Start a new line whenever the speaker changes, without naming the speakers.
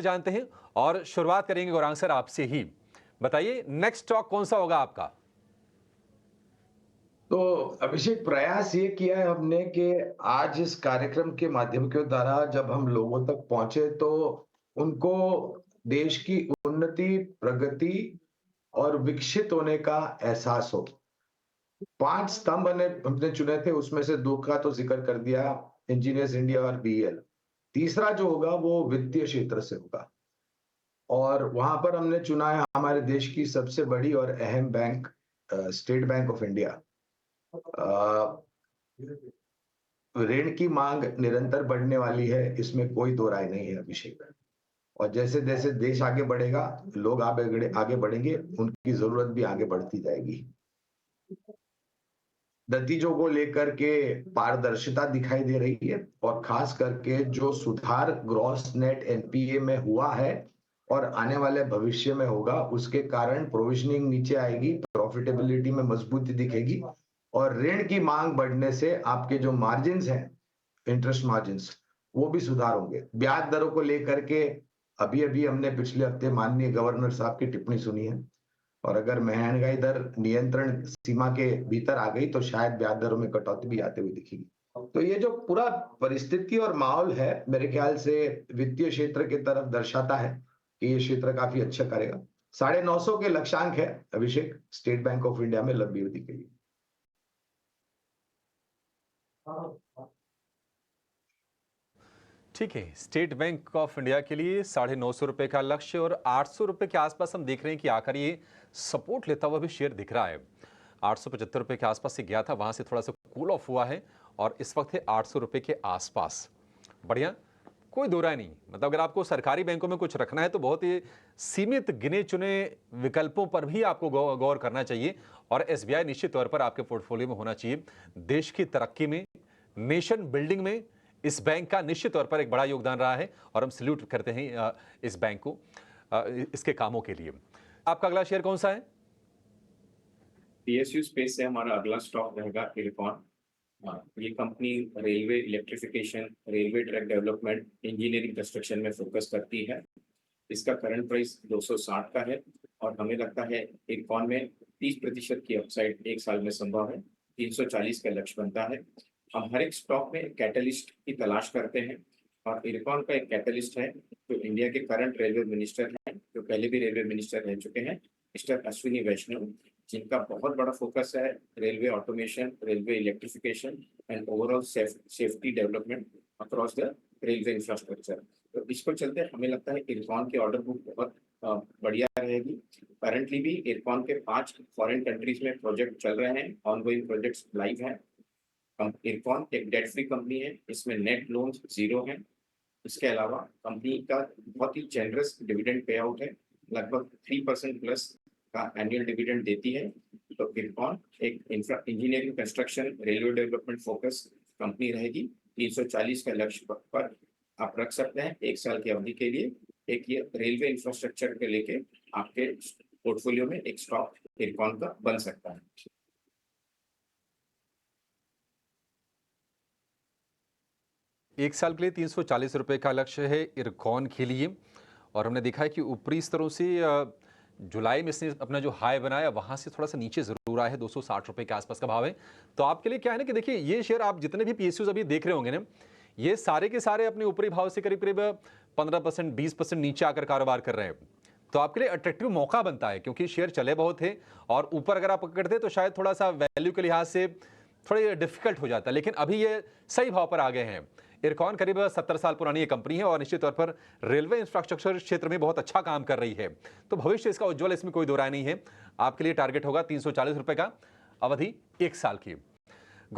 जानते हैं और शुरुआत करेंगे गौरांग सर आपसे ही। बताइए नेक्स्ट स्टॉक कौन सा होगा आपका?
तो अभिषेक, प्रयास ये किया है हमने कि आज इस कार्यक्रम के माध्यम के द्वारा जब हम लोगों तक पहुंचे तो उनको देश की उन्नति, प्रगति और विकसित होने का एहसास हो। 5 स्तंभ हमने चुने थे, उसमें से 2 का तो जिक्र कर दिया, इंजीनियर्स इंडिया और बीईएल। तीसरा जो होगा वो वित्तीय क्षेत्र से होगा और वहां पर हमने चुना है हमारे देश की सबसे बड़ी और अहम bank, state bank of India. अ, ऋण की मांग निरंतर बढ़ने वाली है, इसमें कोई दो राय नहीं है अभिषेक। और जैसे-जैसे देश आगे बढ़ेगा, लोग आगे बढ़ेंगे, उनकी ज़रूरत भी आगे बढ़ती जाएगी। नतीजों को लेकर के पारदर्शिता दिखाई दे रही है और खास करके जो सुधार ग्रॉस नेट एनपीए में हुआ है और आने वाले भविष्य में होगा, उसके कारण प्रोविजनिंग नीचे आएगी, प्रॉफिटेबिलिटी में मजबूती दिखेगी और ऋण की मांग बढ़ने से आपके जो मार्जिन्स हैं, इंटरेस्ट मार्जिन्स, वो भी सुधार होंगे। ब्याज दरों को लेकर के अभी-अभी हमने पिछले हफ्ते माननीय गवर्नर साहब की टिप्पणी सुनी है और अगर महंगाई दर नियंत्रण सीमा के भीतर आ गई तो शायद ब्याज दरों में कटौती भी आते हुए दिखेगी। तो ये जो पूरा परिस्थिति और माहौल है, मेरे ख्याल से वित्तीय क्षेत्र की तरफ दर्शाता है कि ये क्षेत्र काफी अच्छा करेगा। 950 के लक्ष्यांक है अभिषेक, स्टेट बैंक ऑफ इंडिया में लंबी अवधि के लिए।
ठीक है, स्टेट बैंक ऑफ इंडिया के लिए 950 रुपए का लक्ष्य और 800 रुपए के आसपास हम देख रहे हैं कि आकर ये सपोर्ट लेता हुआ भी शेयर दिख रहा है। 875 रुपए के आसपास से गया था, वहां से थोड़ा सा कूल ऑफ हुआ है और इस वक्त है 800 रुपए के आसपास। बढ़िया, कोई दो राय नहीं। मतलब अगर आपको सरकारी बैंकों में कुछ रखना है तो बहुत ही सीमित गिने चुने विकल्पों पर भी आपको गौर करना चाहिए और एसबीआई निश्चित तौर पर आपके पोर्टफोलियो में होना चाहिए। देश की तरक्की में, नेशन बिल्डिंग में इस बैंक का निश्चित तौर पर एक बड़ा योगदान रहा है और हम सैल्यूट करते हैं इस बैंक को इसके कामों के लिए। आपका अगला शेयर कौन सा है?
पीएसयू स्पेस से हमारा अगला स्टॉक रहेगा इरकॉन। ये company railway electrification, railway track development, engineering construction में फोकस करती है। इसका करंट प्राइस 260 का है और हमें लगता है इरकॉन में 30% की अपसाइड एक साल में संभव है। 340 का लक्ष्य बनता है। हम हर एक स्टॉक में कैटलिस्ट की तलाश करते हैं और इरकॉन का एक कैटलिस्ट है जो इंडिया के करंट रेलवे मिनिस्टर हैं, जो पहले भी रेलवे मिनिस्टर रह चुके हैं, मिस्टर अश्विनी वैष्णव, जिनका बहुत बड़ा फोकस है railway automation, railway electrification and overall safety development across the railway infrastructure. तो इसको चलते हमें लगता है इरकॉन की ऑर्डर बुक बहुत बढ़िया रहेगी। करंटली भी इरकॉन के 5 फॉरेन कंट्रीज में प्रोजेक्ट चल रहे हैं, ऑनगोइंग प्रोजेक्ट्स लाइव हैं। इरकॉन एक डेट फ्री कंपनी है, इसमें नेट लोन 0 है। इसके अलावा कंपनी का बहुत ही जेनरस डिविडेंड पे आउट है, लगभग 3% प्लस का एनुअल डिविडेंड देती है। तो इरकॉन एक engineering construction railway development focus company रहेगी। 340 का लक्ष्य पर आप रख सकते हैं एक साल की अवधि के लिए। एक ये रेलवे इंफ्रास्ट्रक्चर के लेके आपके पोर्टफोलियो में एक स्टॉक इरकॉन का बन सकता है।
एक साल के लिए 340 रुपए का लक्ष्य है इरकॉन के लिए और हमने देखा है कि ऊपरी स्तरों से जुलाई में इसने अपना जो हाई बनाया वहां से थोड़ा सा नीचे जरूर आया है, 260 रुपए के आसपास का भाव है। तो आपके लिए क्या है ना कि देखिए ये शेयर आप जितने भी पीएसयूज अभी देख रहे होंगे ना, ये सारे के सारे अपने ऊपरी भाव से करीब करीब 15% 20% नीचे आकर कारोबार कर रहे हैं। तो आपके लिए अट्रैक्टिव मौका बनता है क्योंकि शेयर चले बहुत थे और ऊपर अगर आप पकड़ते तो शायद थोड़ा सा वैल्यू के लिहाज से थोड़ी डिफिकल्ट हो जाता है, लेकिन अभी ये सही भाव पर आ गए हैं। इरकॉन करीब 70 साल पुरानी ये कंपनी है और निश्चित तौर पर रेलवे इंफ्रास्ट्रक्चर क्षेत्र में बहुत अच्छा काम कर रही है, तो भविष्य इसका उज्जवल, इसमें कोई दो राय नहीं है। आपके लिए टारगेट होगा 340 रुपए का, अवधि एक साल की।